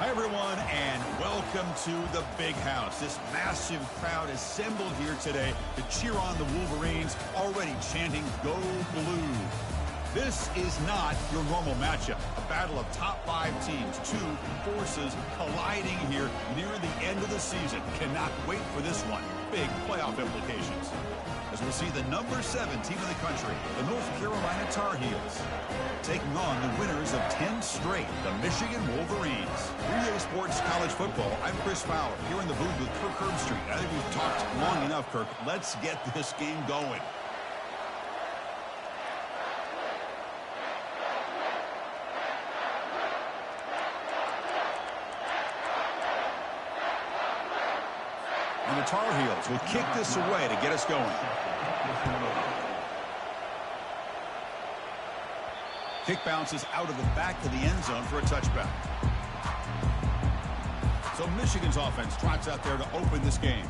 Hi, everyone, and welcome to the Big House. This massive crowd assembled here today to cheer on the Wolverines, already chanting, "Go Blue." This is not your normal matchup. A battle of top 5 teams, 2 forces colliding here near the end of the season. Cannot wait for this one. Big playoff implications. As we'll see the number 7 team in the country, the North Carolina Tar Heels, taking on the winners of 10 straight, the Michigan Wolverines. 3A Sports College Football, I'm Chris Fowler, here in the booth with Kirk Herbstreit. I think we've talked long enough, Kirk. Let's get this game going. And the Tar Heels will kick this away to get us going. Kick bounces out of the back of the end zone for a touchback. So Michigan's offense trots out there to open this game.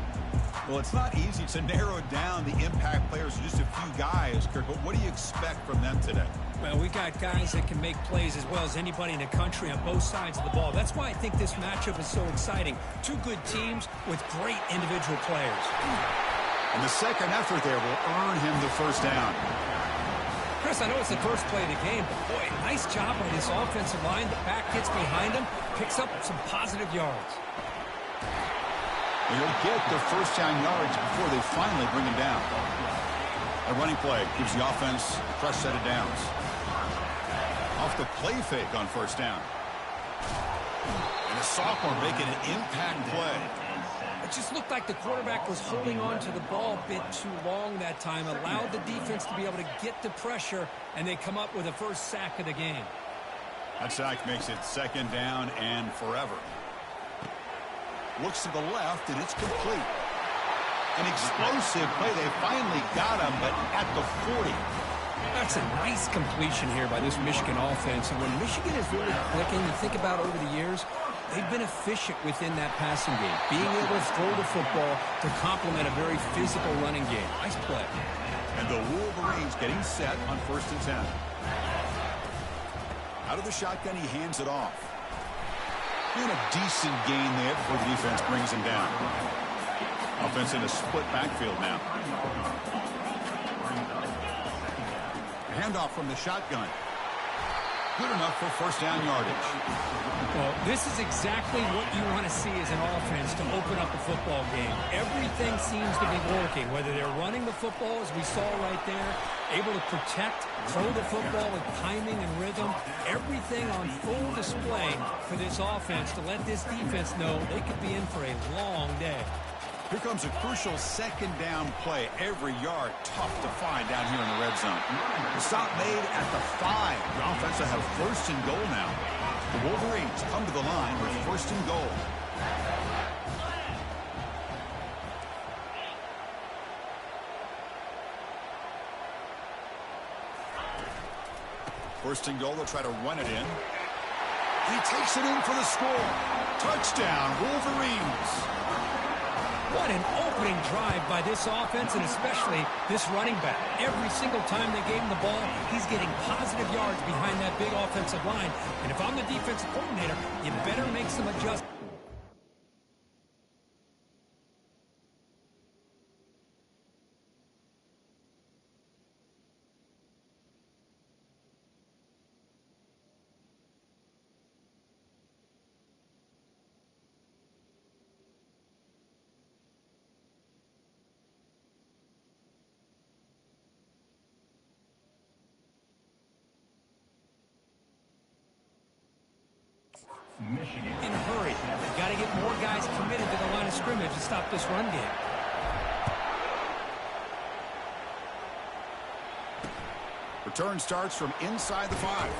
Well, it's not easy to narrow down the impact players to just a few guys, Kirk, but what do you expect from them today? Well, we got guys that can make plays as well as anybody in the country on both sides of the ball. That's why I think this matchup is so exciting. 2 good teams with great individual players. And the second effort there will earn him the first down. Chris, I know it's the first play of the game, but boy, nice job by this offensive line. The back gets behind him, picks up some positive yards. He'll get the first down yards before they finally bring him down. A running play gives the offense a fresh set of downs. Off the play fake on first down. And a sophomore making an impact play. It just looked like the quarterback was holding on to the ball a bit too long that time, allowed the defense to be able to get the pressure, and they come up with a first sack of the game. That sack makes it second down and forever. Looks to the left, and it's complete. An explosive play. They finally got him, but at the 40. That's a nice completion here by this Michigan offense. And when Michigan is really clicking, you think about over the years, they've been efficient within that passing game, being able to throw the football to complement a very physical running game. Nice play. And the Wolverines getting set on 1st and 10. Out of the shotgun, he hands it off. And a decent gain there before the defense brings him down. Offense in a split backfield now. Handoff from the shotgun. Good enough for first down yardage. Well, this is exactly what you want to see as an offense to open up the football game. Everything seems to be working, whether they're running the football, as we saw right there, able to protect, throw the football with timing and rhythm. Everything on full display for this offense to let this defense know they could be in for a long day. Here comes a crucial second down play. Every yard tough to find down here in the red zone. The stop made at the 5. The offense will have 1st and goal now. The Wolverines come to the line with 1st and goal. First and goal, they'll try to run it in. He takes it in for the score. Touchdown, Wolverines. What an opening drive by this offense, and especially this running back. Every single time they gave him the ball, he's getting positive yards behind that big offensive line. And if I'm the defensive coordinator, you better make some adjustments. In a hurry. They've got to get more guys committed to the line of scrimmage to stop this run game. Return starts from inside the 5.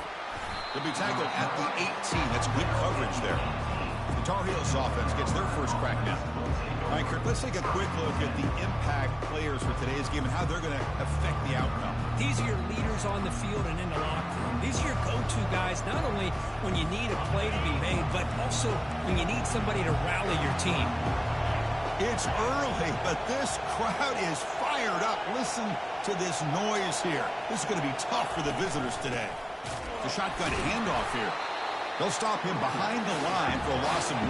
They'll be tackled at the 18. That's good coverage there. The Tar Heels offense gets their first crack now. All right, Kirk, let's take a quick look at the impact players for today's game and how they're going to affect the outcome. These are your leaders on the field and in the locker room. These are your go-to guys, not only when you need a play to be made, but also when you need somebody to rally your team. It's early, but this crowd is fired up. Listen to this noise here. This is going to be tough for the visitors today. The shotgun handoff here. They'll stop him behind the line for a loss of 1.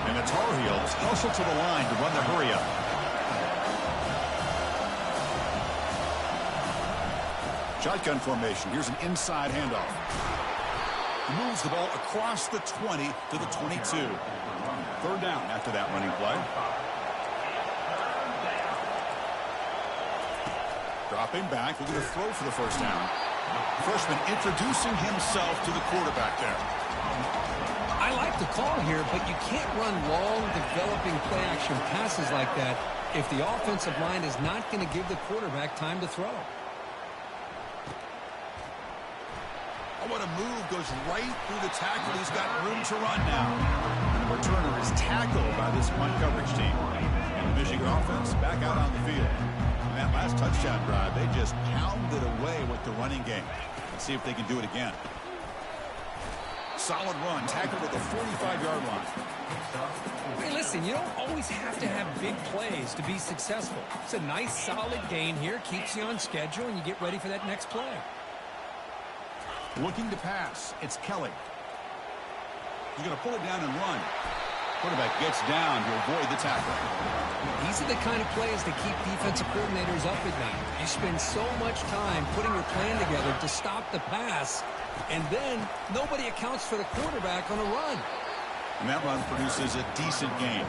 And the Tar Heels hustle to the line to run the hurry up. Shotgun formation. Here's an inside handoff. He moves the ball across the 20 to the 22. 3rd down after that running play. Dropping back, looking to throw for the 1st down. Freshman introducing himself to the quarterback there. I like the call here, but you can't run long, developing play-action passes like that if the offensive line is not going to give the quarterback time to throw. Oh, what a move. Goes right through the tackle. He's got room to run now. And the returner is tackled by this punt coverage team. And the Michigan offense back out on the field. And that last touchdown drive, they just pounded away with the running game. Let's see if they can do it again. Solid run, tackled at the 45-yard line. Hey, listen, you don't always have to have big plays to be successful. It's a nice, solid gain here, keeps you on schedule, and you get ready for that next play. Looking to pass, it's Kelly. He's going to pull it down and run. Quarterback gets down to avoid the tackle. These are the kind of plays that keep defensive coordinators up at night. You spend so much time putting your plan together to stop the pass, and then nobody accounts for the quarterback on a run. And that run produces a decent gain.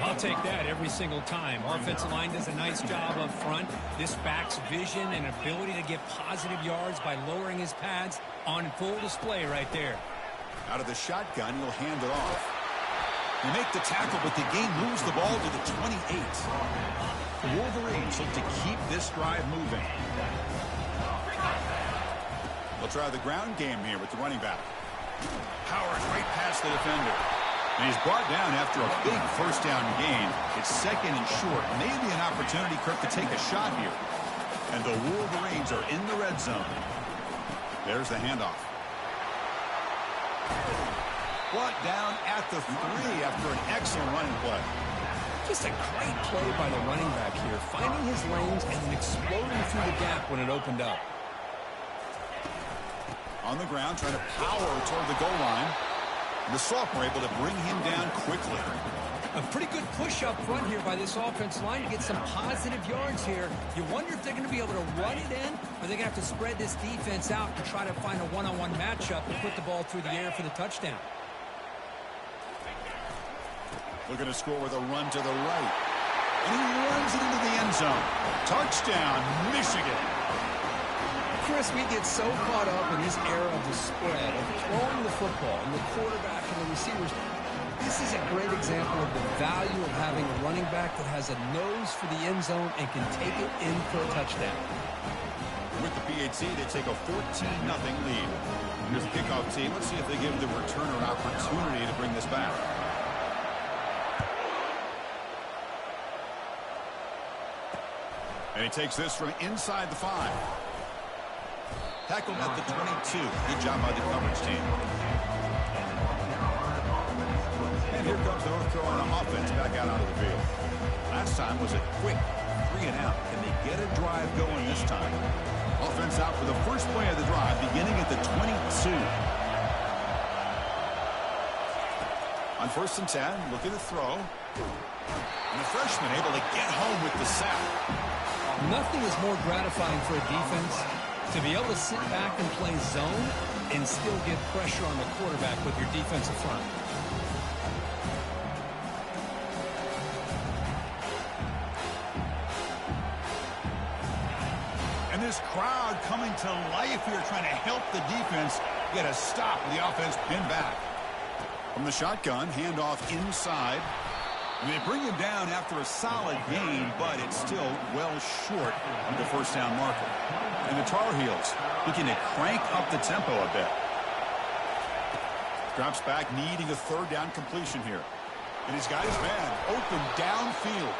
I'll take that every single time. Offensive line does a nice job up front. This back's vision and ability to get positive yards by lowering his pads on full display right there. Out of the shotgun, he'll hand it off. They make the tackle, but the game moves the ball to the 28. The Wolverines look to keep this drive moving. They'll try the ground game here with the running back. Powers right past the defender. And he's brought down after a big 1st down gain. It's 2nd and short. Maybe an opportunity, Kirk, to take a shot here. And the Wolverines are in the red zone. There's the handoff. Brought down at the 3 after an excellent running play. Just a great play by the running back here, finding his lanes and then exploding through the gap when it opened up. On the ground, trying to power toward the goal line. And the sophomore able to bring him down quickly. A pretty good push up front here by this offense line to get some positive yards here. You wonder if they're going to be able to run it in, or they're going to have to spread this defense out and try to find a one-on-one matchup and put the ball through the air for the touchdown. Looking to score with a run to the right. And he runs it into the end zone. Touchdown, Michigan. Chris, we get so caught up in this era of the spread, of throwing the football, and the quarterback and the receivers. This is a great example of the value of having a running back that has a nose for the end zone and can take it in for a touchdown. With the PAT, they take a 14-0 lead. Here's the kickoff team. Let's see if they give the returner an opportunity to bring this back. And he takes this from inside the 5. Tackled at the 22. Good job by the coverage team. And here comes the North Carolina offense back out onto the field. Last time was a quick 3 and out. Can they get a drive going this time? Offense out for the first play of the drive, beginning at the 22. On 1st and 10, looking to throw. And the freshman able to get home with the sack. Nothing is more gratifying for a defense to be able to sit back and play zone and still get pressure on the quarterback with your defensive front. And this crowd coming to life here, trying to help the defense get a stop with the offense pinned back. From the shotgun, handoff inside. And they bring him down after a solid gain, but it's still well short of the 1st down marker. And the Tar Heels looking to crank up the tempo a bit. Drops back, needing a 3rd down completion here. And he's got his man open downfield.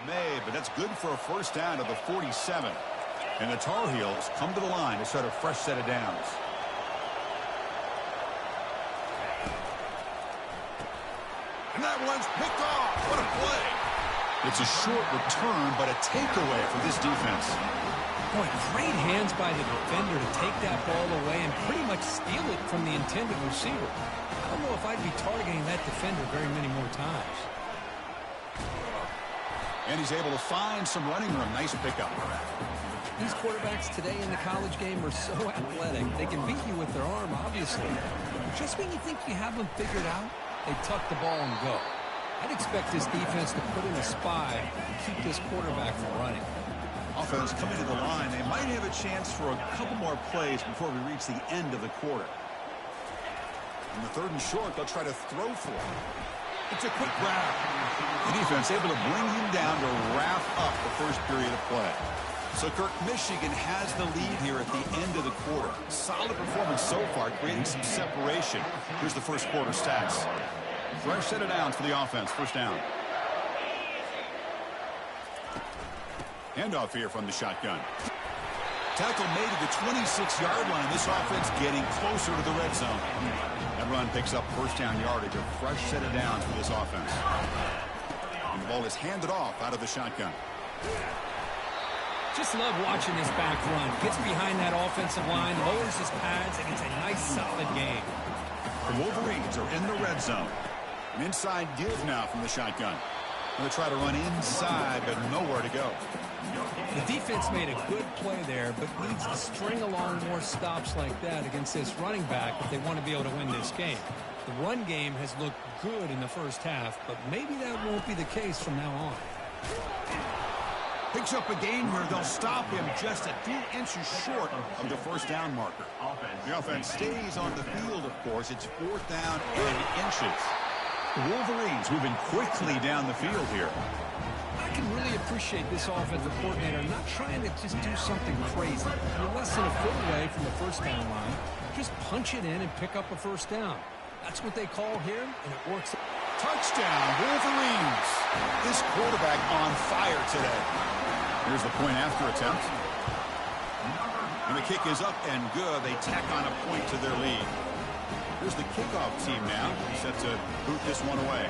made, but that's good for a first down to the 47. And the Tar Heels come to the line to start a fresh set of downs. And that one's picked off. What a play. It's a short return, but a takeaway for this defense. Boy, great hands by the defender to take that ball away and pretty much steal it from the intended receiver. I don't know if I'd be targeting that defender very many more times. And he's able to find some running room. Nice pickup. These quarterbacks today in the college game are so athletic. They can beat you with their arm, obviously. But just when you think you have them figured out, they tuck the ball and go. I'd expect this defense to put in a spy and keep this quarterback from running. Offense coming to the line. They might have a chance for a couple more plays before we reach the end of the quarter. On the 3rd and short, they'll try to throw for it. It's a quick grab. The defense able to bring him down to wrap up the first period of play. So, Kirk, Michigan has the lead here at the end of the quarter. Solid performance so far, creating some separation. Here's the first quarter stats. Fresh set of downs for the offense. First down. Handoff here from the shotgun. Tackle made at the 26-yard line. This offense getting closer to the red zone. That run picks up first down yardage. A fresh set of downs for this offense. And the ball is handed off out of the shotgun. Just love watching this back run. Gets behind that offensive line, lowers his pads, and it's a nice, solid game. The Wolverines are in the red zone. An inside give now from the shotgun. Going to try to run inside, but nowhere to go. The defense made a good play there, but needs to string along more stops like that against this running back if they want to be able to win this game. The run game has looked good in the first half, but maybe that won't be the case from now on. Picks up a gain here. They'll stop him just a few inches short of the first down marker. The offense stays on the field, of course. It's 4th down and inches. The Wolverines moving quickly down the field here. I can really appreciate this offensive coordinator not trying to just do something crazy. You're less than a foot away from the first down line. Just punch it in and pick up a first down. That's what they call here, and it works. Touchdown, Wolverines. This quarterback on fire today. Here's the point after attempt. And the kick is up and good. They tack on a point to their lead. Here's the kickoff team now, set to boot this one away.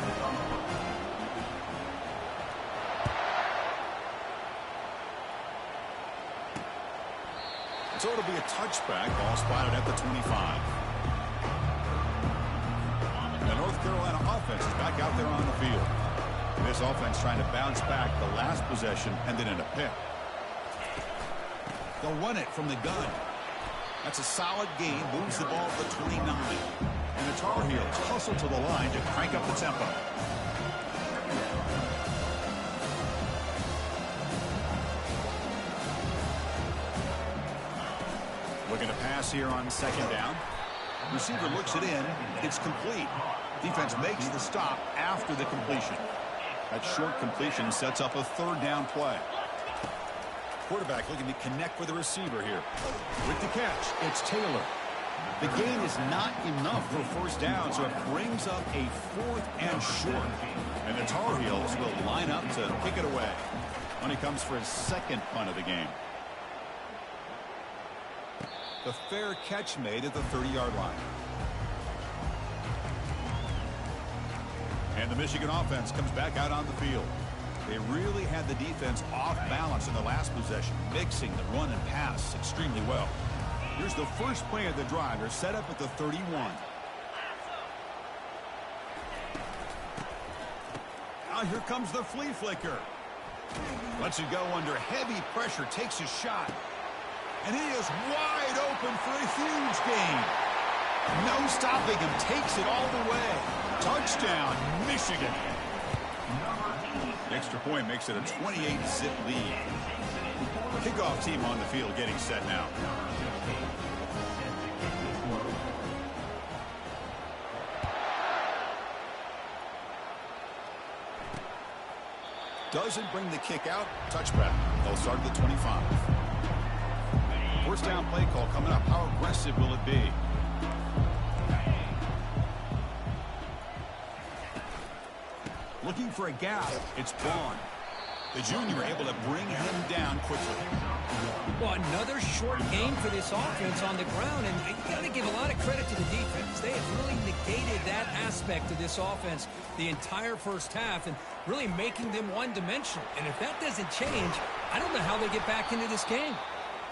So it'll be a touchback, ball spotted at the 25. The North Carolina offense is back out there on the field. This offense trying to bounce back the last possession and then in a pick. They'll run it from the gun. That's a solid gain, moves the ball to the 29. And the Tar Heels hustle to the line to crank up the tempo. Looking to pass here on 2nd down. Receiver looks it in. It's complete. Defense makes the stop after the completion. That short completion sets up a 3rd down play. Quarterback looking to connect with the receiver here. With the catch, it's Taylor. The gain is not enough for first down, so it brings up a 4th and short. And the Tar Heels will line up to kick it away when he comes for his 2nd punt of the game. The fair catch made at the 30-yard line. And the Michigan offense comes back out on the field. They really had the defense off balance in the last possession, mixing the run and pass extremely well. Here's the first play of the drive. They're set up at the 31. Now here comes the flea flicker. Lets it go under heavy pressure, takes a shot. And he is wide open for a huge gain. No stopping him, takes it all the way. Touchdown, Michigan. Extra point makes it a 28-zip lead. Kickoff team on the field getting set now. Doesn't bring the kick out. Touchback. They'll start at the 25. First down play call coming up. How aggressive will it be? Looking for a gap. It's Vaughn. The junior able to bring him down quickly. Well, another short game for this offense on the ground, and you got to give a lot of credit to the defense. They have really negated that aspect of this offense the entire first half and really making them one-dimensional. And if that doesn't change, I don't know how they get back into this game.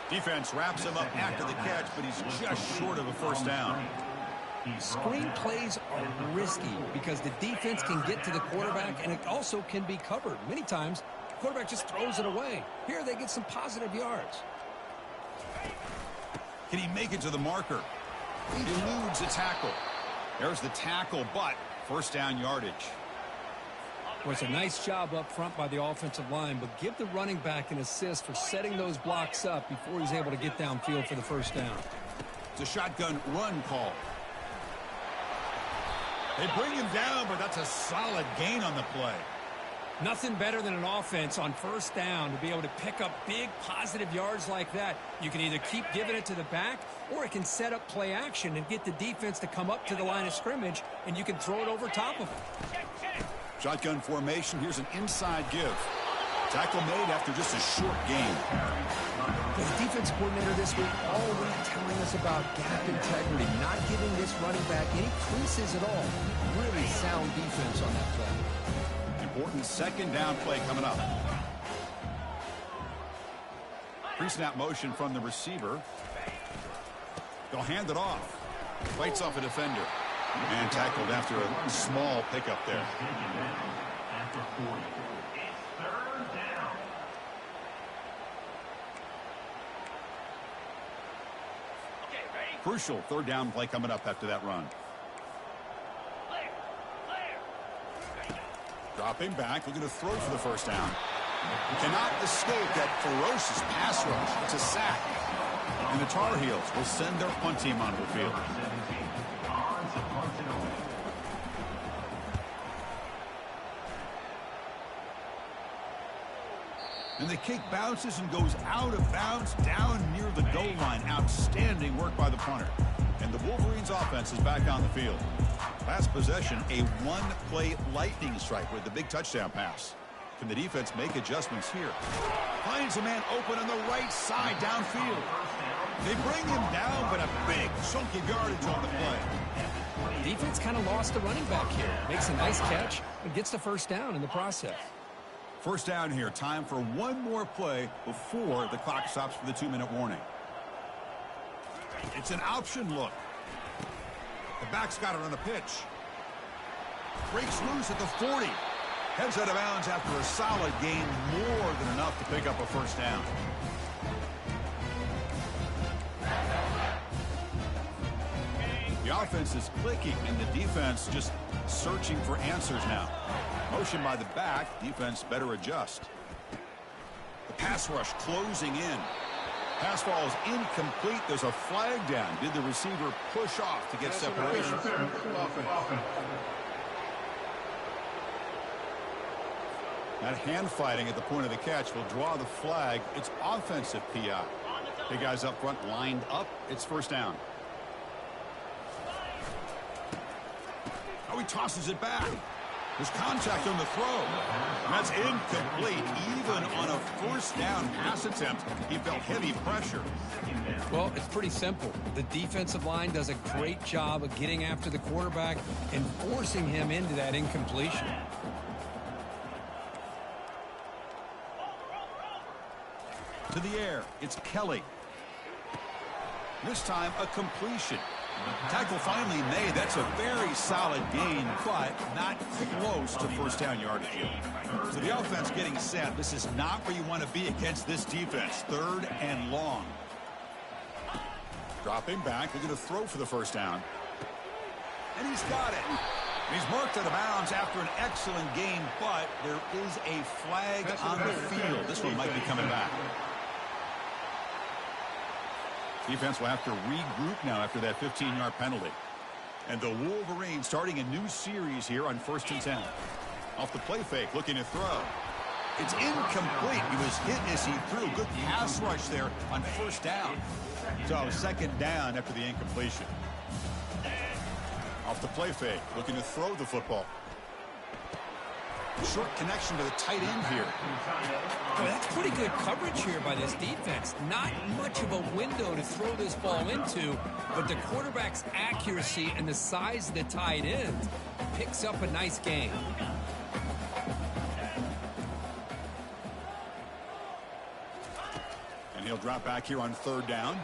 Defense wraps him up after the catch, but he's just short of a first down. Screen plays are risky because the defense can get to the quarterback, and it also can be covered. Many times, the quarterback just throws it away. Here, they get some positive yards. Can he make it to the marker? He eludes a tackle. There's the tackle, but first down yardage. Well, it's a nice job up front by the offensive line, but give the running back an assist for setting those blocks up before he's able to get downfield for the first down. It's a shotgun run call. They bring him down, but that's a solid gain on the play. Nothing better than an offense on first down to be able to pick up big positive yards like that. You can either keep giving it to the back, or it can set up play action and get the defense to come up to the line of scrimmage, and you can throw it over top of them. Shotgun formation. Here's an inside give. Tackle made after just a short gain. The defense coordinator this week already telling us about gap integrity, not giving this running back any creases at all. Really sound defense on that play. Important second down play coming up. Pre-snap motion from the receiver. They'll hand it off. Fights off a defender. And tackled after a small pickup there. Crucial third down play coming up after that run. Dropping back, looking to throw for the first down. Cannot escape that ferocious pass rush. It's a sack. And the Tar Heels will send their punt team onto the field. And the kick bounces and goes out of bounds down near the goal line. Outstanding work by the punter. And the Wolverines offense is back on the field. Last possession, a one-play lightning strike with the big touchdown pass. Can the defense make adjustments here? Finds a man open on the right side downfield. They bring him down, but a big chunk of yardage on the play. Defense kind of lost the running back here. Makes a nice catch and gets the first down in the process. First down here. Time for one more play before the clock stops for the 2-minute warning. It's an option look. The back's got it on the pitch. Breaks loose at the 40. Heads out of bounds after a solid gain, more than enough to pick up a first down. The offense is clicking, and the defense just searching for answers now. Motion by the back. Defense better adjust. The pass rush closing in. Pass ball is incomplete. There's a flag down. Did the receiver push off to get separation? That hand fighting at the point of the catch will draw the flag. It's offensive PI. The guys up front lined up. It's first down. Oh, he tosses it back. There's contact on the throw. And that's incomplete. Even on a first down pass attempt, he felt heavy pressure. Well, it's pretty simple. The defensive line does a great job of getting after the quarterback and forcing him into that incompletion. To the air, it's Kelly. This time, a completion. Tackle finally made. That's a very solid gain, but not close to first down yardage. So the offense getting set. This is not where you want to be against this defense. Third and long. Dropping back. Looking to throw for the first down. And he's got it. He's marked out of bounds after an excellent gain, but there is a flag on the field. This one might be coming back. Defense will have to regroup now after that 15-yard penalty. And the Wolverines starting a new series here on 1st and 10. Off the play fake, looking to throw. It's incomplete. He was hit as he threw. Good pass rush there on first down. So second down after the incompletion. Off the play fake, looking to throw the football. Short connection to the tight end here. Oh, that's pretty good coverage here by this defense. Not much of a window to throw this ball into, but the quarterback's accuracy and the size of the tight end picks up a nice gain. And he'll drop back here on third down.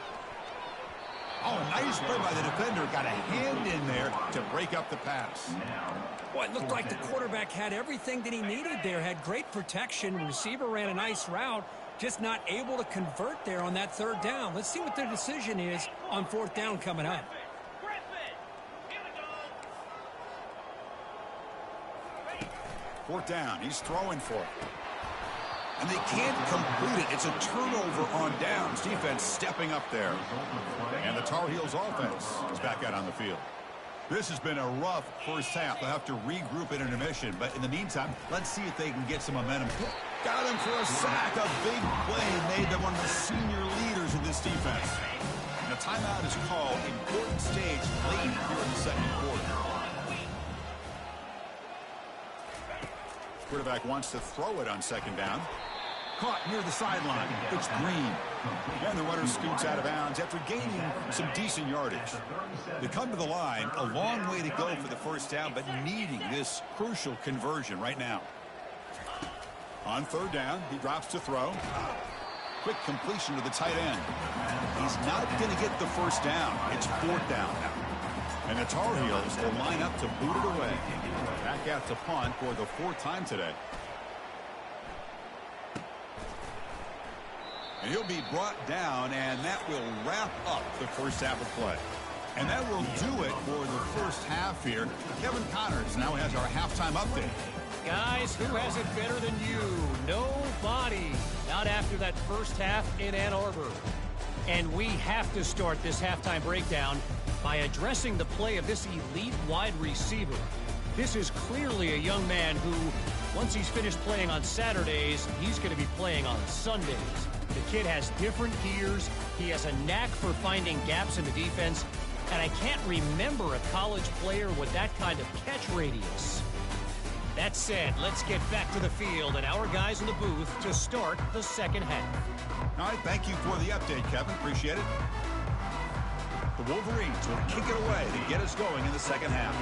Oh, nice play by the defender. Got a hand in there to break up the pass. Well, it looked like the quarterback had everything that he needed there. Had great protection. Receiver ran a nice route. Just not able to convert there on that third down. Let's see what their decision is on fourth down coming up. Fourth down. He's throwing for it. And they can't complete it. It's a turnover on downs. Defense stepping up there. And the Tar Heels offense is back out on the field. This has been a rough first half. They'll have to regroup at intermission. But in the meantime, let's see if they can get some momentum. Got him for a sack. A big play made them one of the senior leaders of this defense. And a timeout is called. Important stage late here in the second quarter. Quarterback wants to throw it on second down. Caught near the sideline. It's Green. And the runner scoots out of bounds after gaining some decent yardage. They come to the line, a long way to go for the first down, but needing this crucial conversion right now. On third down, he drops to throw. Quick completion to the tight end. He's not going to get the first down. It's fourth down now. And the Tar Heels will line up to boot it away. Back out to punt for the fourth time today. And he'll be brought down, and that will wrap up the first half of play. And that will do it for the first half here. Kevin Connors now has our halftime update. Guys, who has it better than you? Nobody. Not after that first half in Ann Arbor. And we have to start this halftime breakdown by addressing the play of this elite wide receiver. This is clearly a young man who, once he's finished playing on Saturdays, he's going to be playing on Sundays. The kid has different gears. He has a knack for finding gaps in the defense. And I can't remember a college player with that kind of catch radius. That said, let's get back to the field and our guys in the booth to start the second half. All right, thank you for the update, Kevin. Appreciate it. The Wolverines will kick it away to get us going in the second half.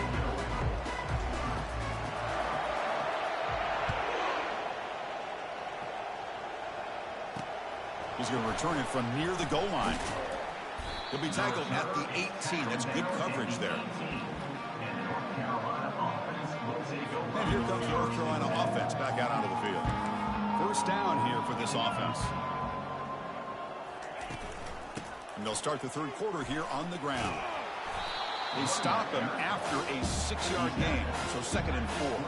He's going to return it from near the goal line. He'll be tackled at the 18. That's good coverage there. And here comes the North Carolina offense back out onto the field. First down here for this offense. And they'll start the third quarter here on the ground. They stop him after a 6-yard gain, so second and 4.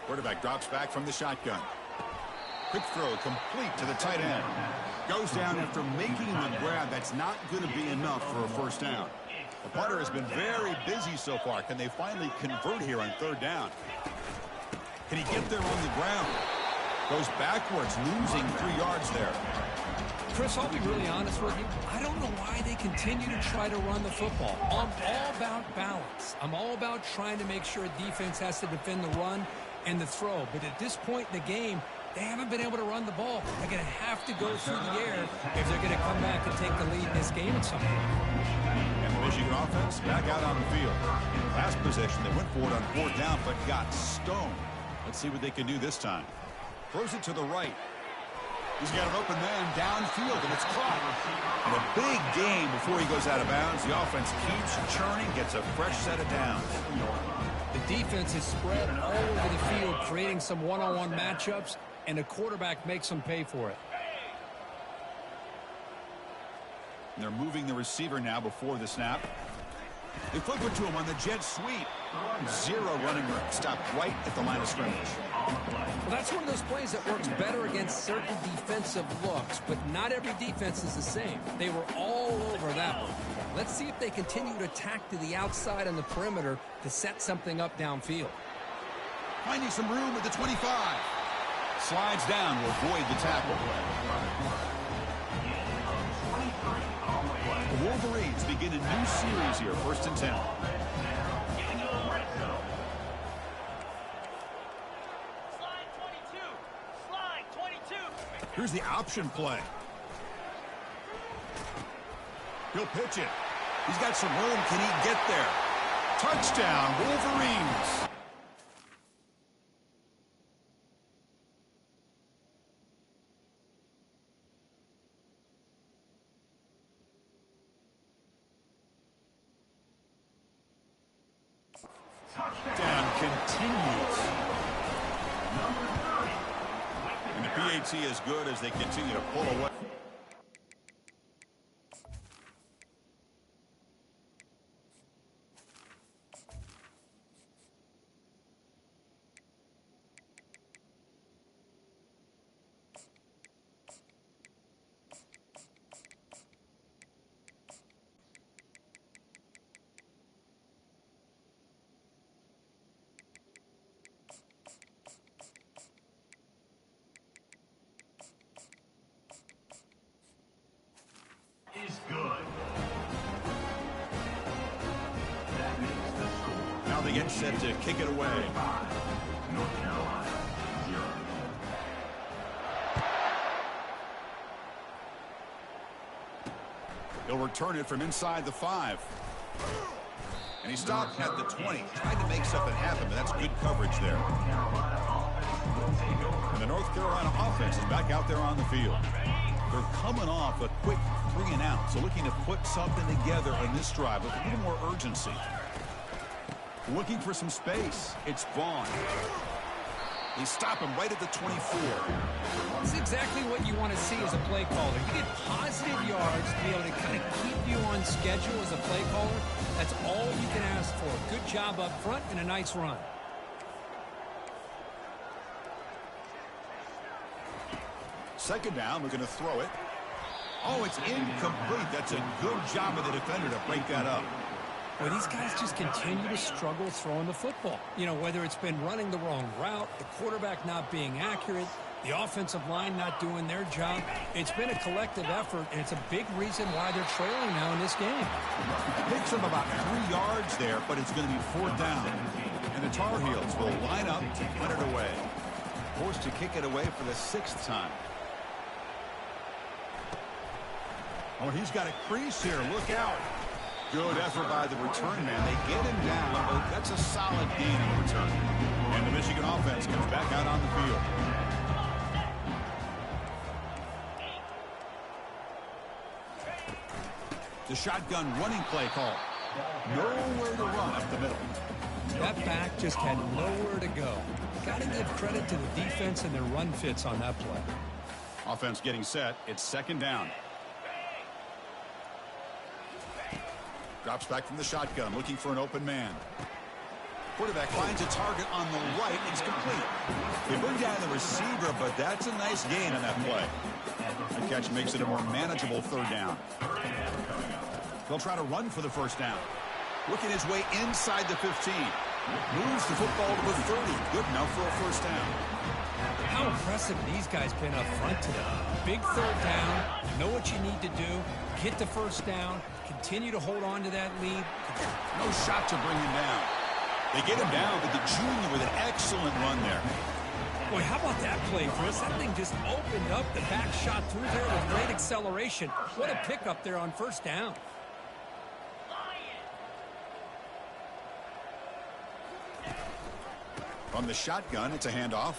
Quarterback drops back from the shotgun. Quick throw complete to the tight end. Goes down after making the grab. That's not going to be enough for a first down. The punter has been very busy so far. Can they finally convert here on third down? Can he get there on the ground? Goes backwards, losing 3 yards there. Chris, I'll be really honest with you. I don't know why they continue to try to run the football. I'm all about balance. I'm all about trying to make sure defense has to defend the run and the throw. But at this point in the game, they haven't been able to run the ball. They're going to have to go through the air if they're going to come back and take the lead in this game at some point. And the Michigan offense back out on the field. Last possession, they went for it on fourth down, but got stoned. Let's see what they can do this time. Throws it to the right. He's got an open man downfield, and it's caught. And a big game before he goes out of bounds. The offense keeps churning, gets a fresh set of downs. The defense is spread all over the field, creating some one-on-one matchups, and the quarterback makes them pay for it. And they're moving the receiver now before the snap. They flip it to him on the jet sweep. 0 running room. Stopped right at the line of scrimmage. Well, that's one of those plays that works better against certain defensive looks, but not every defense is the same. They were all over that one. Let's see if they continue to attack to the outside on the perimeter to set something up downfield. Finding some room at the 25. Slides down to avoid the tackle. Wolverines begin a new series here, 1st and 10. Here's the option play. He'll pitch it. He's got some room. Can he get there? Touchdown, Wolverines. Touchdown continues. And the PAT is good as they continue to pull away. Now they get set to kick it away. He'll return it from inside the 5. And he stopped at the 20, trying to make something happen, but that's good coverage there. And the North Carolina offense is back out there on the field. They're coming off a quick 3-and-out, so looking to put something together in this drive with a little more urgency. Looking for some space. It's Vaughn. They stop him right at the 24. This is exactly what you want to see as a play caller. You get positive yards to be able to kind of keep you on schedule as a play caller. That's all you can ask for. Good job up front and a nice run. Second down, we're going to throw it. Oh, it's incomplete. That's a good job of the defender to break that up. Well, these guys just continue to struggle throwing the football. You know, whether it's been running the wrong route, the quarterback not being accurate, the offensive line not doing their job. It's been a collective effort, and it's a big reason why they're trailing now in this game. Picks them about 3 yards there, but it's going to be 4th down. And the Tar Heels will line up to punt it away. Forced to kick it away for the 6th time. Oh, he's got a crease here. Look out. Good effort by the return man. They get him down, but that's a solid gain in return. And the Michigan offense comes back out on the field. The shotgun running play call. Nowhere to run up the middle. That back just had nowhere to go. Got to give credit to the defense and their run fits on that play. Offense getting set. It's 2nd down. Drops back from the shotgun, looking for an open man. Quarterback finds a target on the right. It's complete. They bring down the receiver, but that's a nice gain on that play. The catch makes it a more manageable 3rd down. They'll try to run for the 1st down. Working his way inside the 15. Moves the football to the 30. Good enough for a 1st down. How impressive these guys been up front today. Big 3rd down. You know what you need to do. Get the 1st down. Continue to hold on to that lead. No shot to bring him down. They get him down, but the junior with an excellent run there. Boy, how about that play, Chris? That thing just opened up. The back shot through there with great acceleration. What a pickup there on 1st down. From the shotgun, it's a handoff.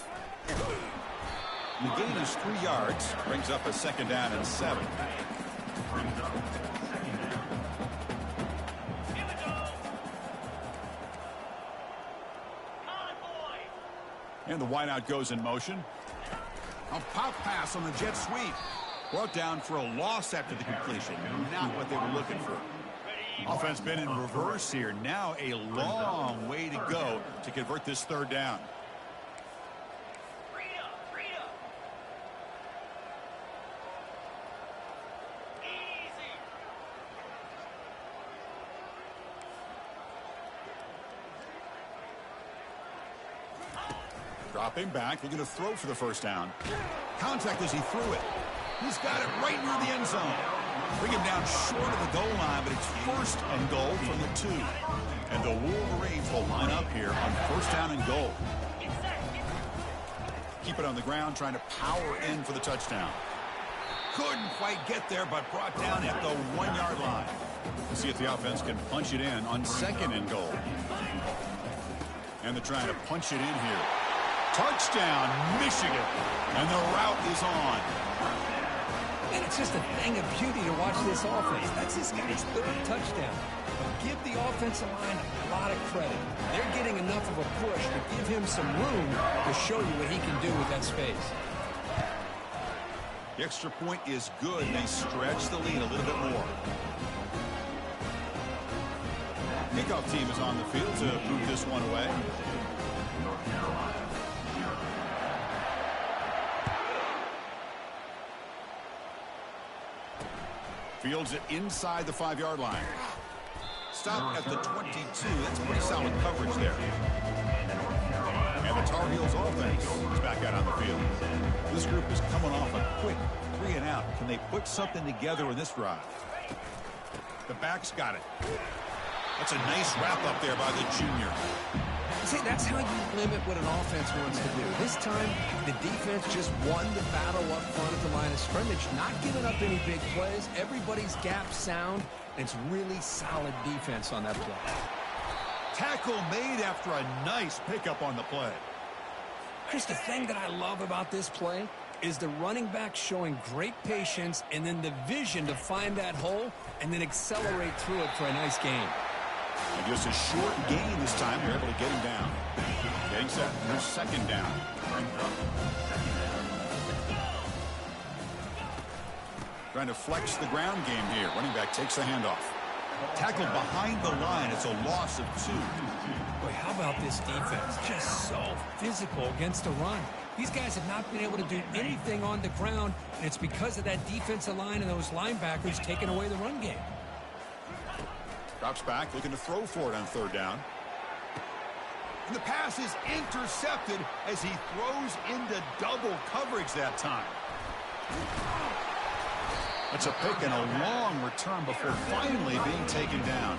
The gain is 3 yards. Brings up a 2nd down and 7. And the wideout goes in motion. A pop pass on the jet sweep. Brought down for a loss after the completion. Not what they were looking for. Offense been in reverse here. Now a long way to go to convert this 3rd down. Dropping back, looking to throw for the 1st down. Contact as he threw it. He's got it right near the end zone. Bring him down short of the goal line, but it's first and goal from the 2. And the Wolverines will line up here on first down and goal. Keep it on the ground, trying to power in for the touchdown. Couldn't quite get there, but brought down at the 1-yard line. Let's see if the offense can punch it in on second and goal. And they're trying to punch it in here. Touchdown, Michigan. And the route is on. And it's just a thing of beauty to watch this offense. That's this guy's 3rd touchdown. But give the offensive line a lot of credit. They're getting enough of a push to give him some room to show you what he can do with that space. The extra point is good. They stretch the lead a little bit more. Kickoff team is on the field to boot this one away. Fields it inside the 5-yard line. Stop at the 22. That's pretty solid coverage there. And the Tar Heels offense is back out on the field. This group is coming off a quick 3 and out. Can they put something together in this drive? The back's got it. That's a nice wrap up there by the junior. See, that's how you limit what an offense wants to do. This time, the defense just won the battle up front at the line of scrimmage, not giving up any big plays. Everybody's gap sound. It's really solid defense on that play. Tackle made after a nice pickup on the play. Chris, the thing that I love about this play is the running back showing great patience and then the vision to find that hole and then accelerate through it for a nice gain. And just a short gain this time. They're able to get him down. Getting set. Here's second down. Trying to flex the ground game here. Running back takes the handoff. Tackled behind the line. It's a loss of 2. Boy, how about this defense? Just so physical against the run. These guys have not been able to do anything on the ground, and it's because of that defensive line and those linebackers taking away the run game. Drops back, looking to throw for it on 3rd down. And the pass is intercepted as he throws into double coverage that time. It's a pick and a long return before finally being taken down.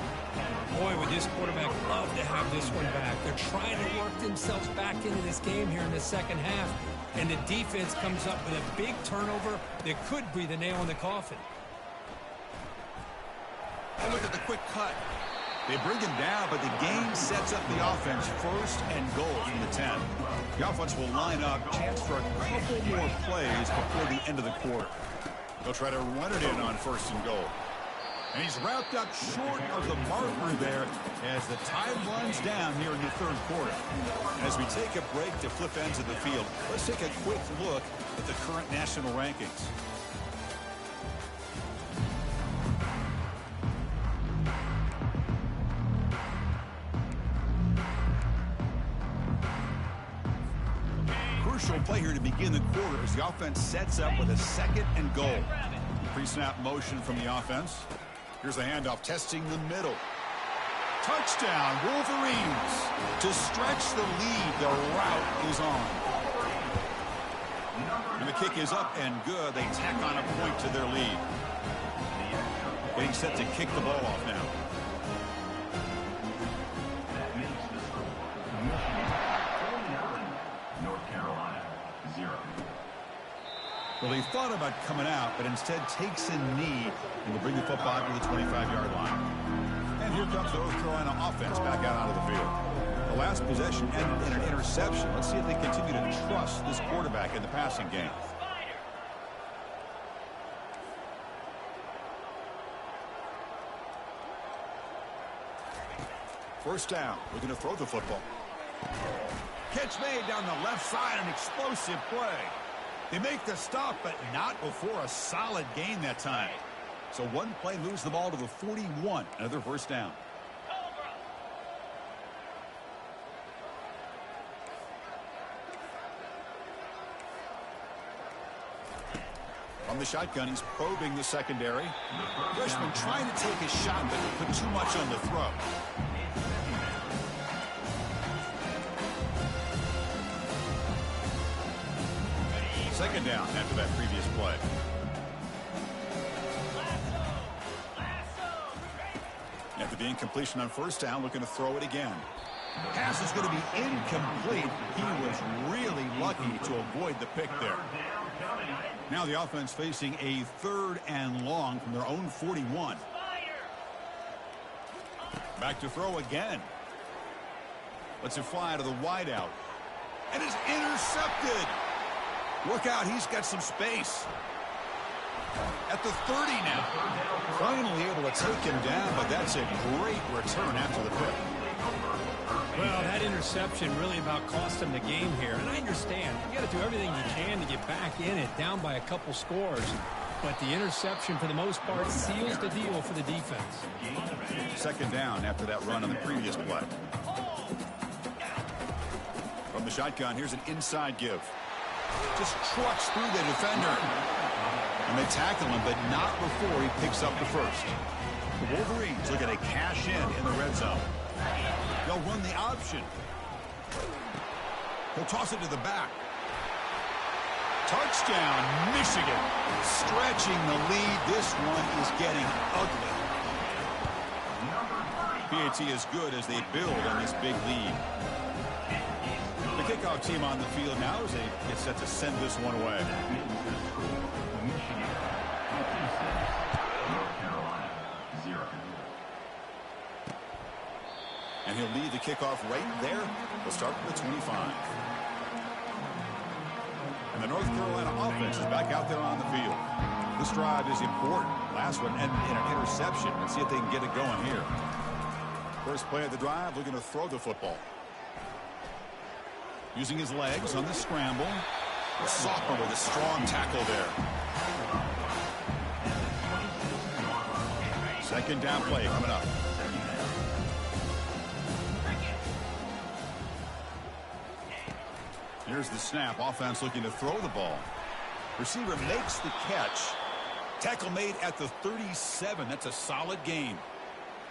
Boy, would this quarterback love to have this one back. They're trying to work themselves back into this game here in the second half, and the defense comes up with a big turnover that could be the nail in the coffin. And look at the quick cut. They bring him down, but the game sets up the offense first and goal from the 10. The offense will line up, chance for a couple more plays before the end of the quarter. They'll try to run it in on first and goal. And he's wrapped up short of the marker there as the time runs down here in the 3rd quarter. As we take a break to flip ends of the field, let's take a quick look at the current national rankings. Crucial play here to begin the quarter as the offense sets up with a 2nd and goal. Pre-snap motion from the offense. Here's the handoff, testing the middle. Touchdown, Wolverines. To stretch the lead, the route is on. And the kick is up and good. They tack on a point to their lead. Getting set to kick the ball off now. Well, they thought about coming out, but instead takes a knee and will bring the football to the 25-yard line. And here comes the North Carolina offense back out onto the field. The last possession ended in an interception. Let's see if they continue to trust this quarterback in the passing game. First down. Looking to throw the football. Catch made down the left side. An explosive play. They make the stop, but not before a solid gain that time. So one play moves the ball to the 41. Another first down. From the shotgun, he's probing the secondary. Freshman trying to take a shot, but put too much on the throw. Second down after that previous play. After the incompletion on first down, looking to throw it again. Pass is going to be incomplete. He was really lucky to avoid the pick there. Now the offense facing a 3rd and long from their own 41. Back to throw again. Lets it fly to the wideout. And is intercepted. Look out, he's got some space. At the 30 now. Finally able to take him down, but that's a great return after the pick. Well, that interception really about cost him the game here. And I understand. You got to do everything you can to get back in it, down by a couple scores. But the interception, for the most part, seals the deal for the defense. 2nd down after that run on the previous play. From the shotgun, here's an inside give. Just trucks through the defender. And they tackle him, but not before he picks up the first. The Wolverines looking to cash in the red zone. They'll run the option. He'll toss it to the back. Touchdown, Michigan. Stretching the lead. This one is getting ugly. PAT is good as they build on this big lead. The kickoff team on the field now as they get set to send this one away. And he'll lead the kickoff right there. He'll start with the 25. And the North Carolina offense is back out there on the field. This drive is important. Last one and an interception. Let's see if they can get it going here. First play of the drive, looking to throw the football. Using his legs on the scramble. The sophomore with a strong tackle there. 2nd down play coming up. Here's the snap. Offense looking to throw the ball. Receiver makes the catch. Tackle made at the 37. That's a solid gain.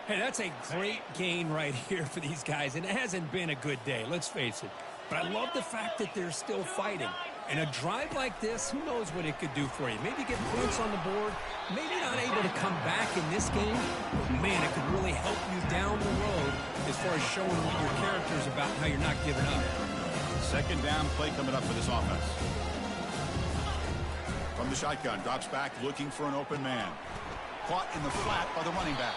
Hey, that's a great gain right here for these guys. And it hasn't been a good day, let's face it. But I love the fact that they're still fighting. And a drive like this, who knows what it could do for you. Maybe get points on the board. Maybe not able to come back in this game. But, man, it could really help you down the road as far as showing what your character is about and how you're not giving up. 2nd down play coming up for this offense. From the shotgun, drops back looking for an open man. Caught in the flat by the running back.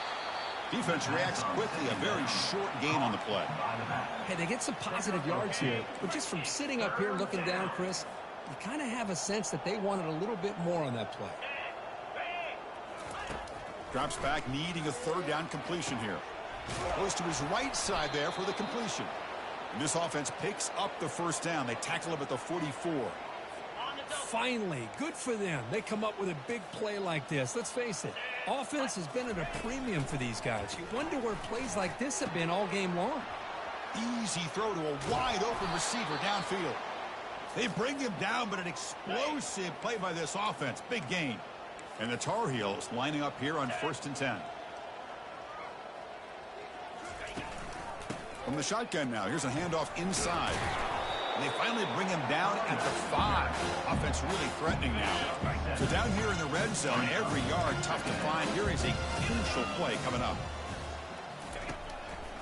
Defense reacts quickly. A very short gain on the play. Hey, they get some positive yards here. But just from sitting up here looking down, Chris, you kind of have a sense that they wanted a little bit more on that play. Drops back, needing a 3rd down completion here. Goes to his right side there for the completion. And this offense picks up the 1st down. They tackle him at the 44. Finally, good for them. They come up with a big play like this. Let's face it, offense has been at a premium for these guys. You wonder where plays like this have been all game long. Easy throw to a wide-open receiver downfield. They bring him down, but an explosive play by this offense. Big gain. And the Tar Heels lining up here on 1st and 10. From the shotgun now, here's a handoff inside. And they finally bring him down at the 5. Offense really threatening now. So down here in the red zone, every yard tough to find. Here is a crucial play coming up.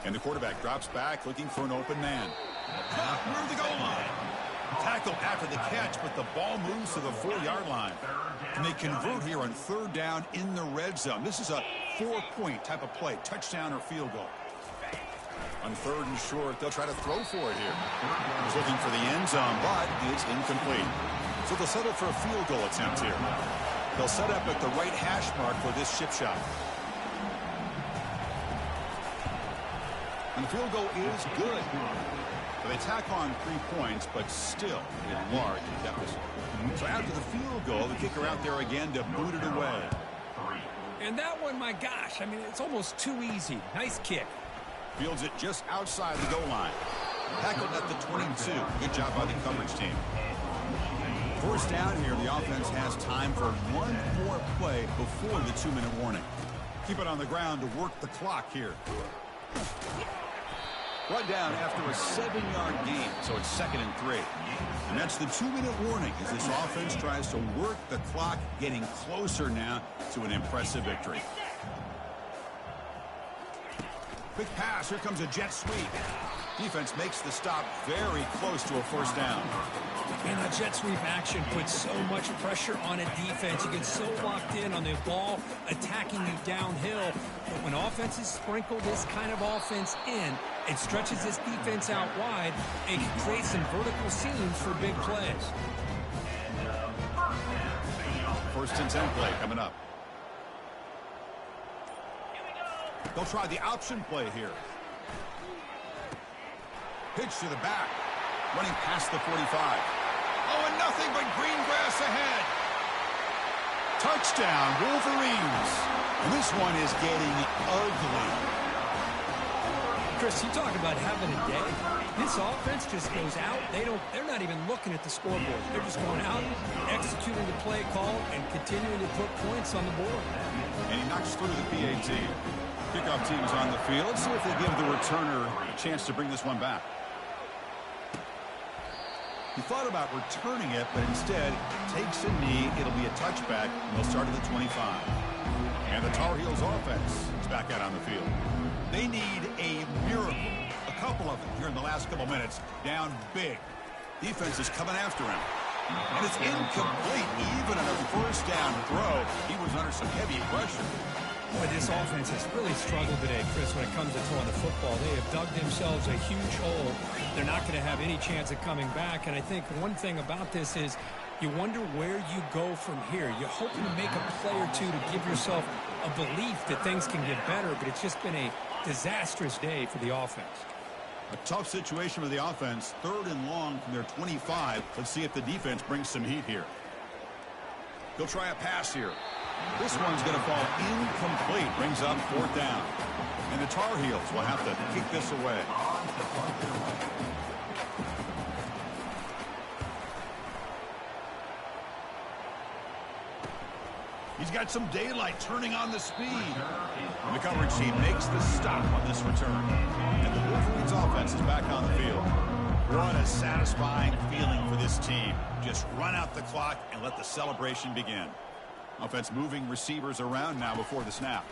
And the quarterback drops back looking for an open man. Near the goal line. Tackled after the catch, but the ball moves to the 4-yard line. And they convert here on 3rd down in the red zone. This is a 4-point type of play, touchdown or field goal. On 3rd and short, they'll try to throw for it here. He's looking for the end zone, but it's incomplete. So they'll settle for a field goal attempt here. They'll set up at the right hash mark for this chip shot. And the field goal is good. They tack on 3 points, but still a large deficit. So after the field goal, the kicker out there again to boot it away. And that one, my gosh, I mean, it's almost too easy. Nice kick. Fields it just outside the goal line. Tackled at the 22. Good job by the coverage team. 1st down here, the offense has time for one more play before the 2-minute warning. Keep it on the ground to work the clock here. Brought down after a 7-yard gain, so it's 2nd and 3. And that's the 2-minute warning as this offense tries to work the clock, getting closer now to an impressive victory. Quick pass. Here comes a jet sweep. Defense makes the stop very close to a first down. And that jet sweep action puts so much pressure on a defense. You get so locked in on the ball attacking you downhill. But when offenses sprinkle this kind of offense in, it stretches this defense out wide and can create some vertical seams for big plays. First and 10 play coming up. They'll try the option play here. Pitch to the back. Running past the 45. Oh, and nothing but green grass ahead. Touchdown, Wolverines. And this one is getting ugly. Chris, you talk about having a day. This offense just goes out. They're not even looking at the scoreboard. They're just going out, executing the play call, and continuing to put points on the board. And he knocks through the PAT. Kickoff team's on the field. Let's see if they give the returner a chance to bring this one back. He thought about returning it, but instead takes a knee. It'll be a touchback, and they'll start at the 25. And the Tar Heels offense is back out on the field. They need a miracle. A couple of them here in the last couple minutes. Down big. Defense is coming after him. And it's incomplete. Even on a first down throw, he was under some heavy pressure. Boy, this offense has really struggled today, Chris, when it comes to throwing the football. They have dug themselves a huge hole. They're not going to have any chance of coming back. And I think one thing about this is you wonder where you go from here. You're hoping to make a play or two to give yourself a belief that things can get better, but it's just been a disastrous day for the offense. A tough situation for the offense. 3rd and long from their 25. Let's see if the defense brings some heat here. They'll try a pass here. This one's going to fall incomplete. Brings up 4th down. And the Tar Heels will have to kick this away. He's got some daylight, turning on the speed. And the coverage team makes the stop on this return. And the Wolverines offense is back on the field. What a satisfying feeling for this team. Just run out the clock and let the celebration begin. Offense moving receivers around now before the snap.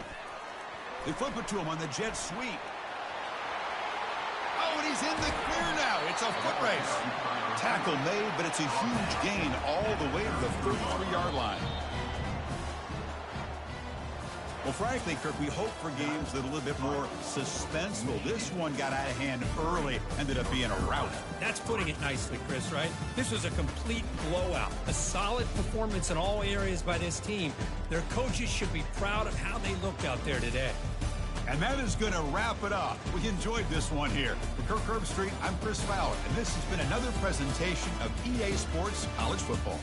They flip it to him on the jet sweep. Oh, and he's in the clear now. It's a foot race. Tackle made, but it's a huge gain all the way to the 33-yard line. Well, frankly, Kirk, we hope for games that are a little bit more suspenseful. This one got out of hand early, ended up being a rout. That's putting it nicely, Chris, right? This was a complete blowout. A solid performance in all areas by this team. Their coaches should be proud of how they looked out there today. And that is going to wrap it up. We enjoyed this one here. For Kirk Herbstreit, I'm Chris Fowler, and this has been another presentation of EA Sports College Football.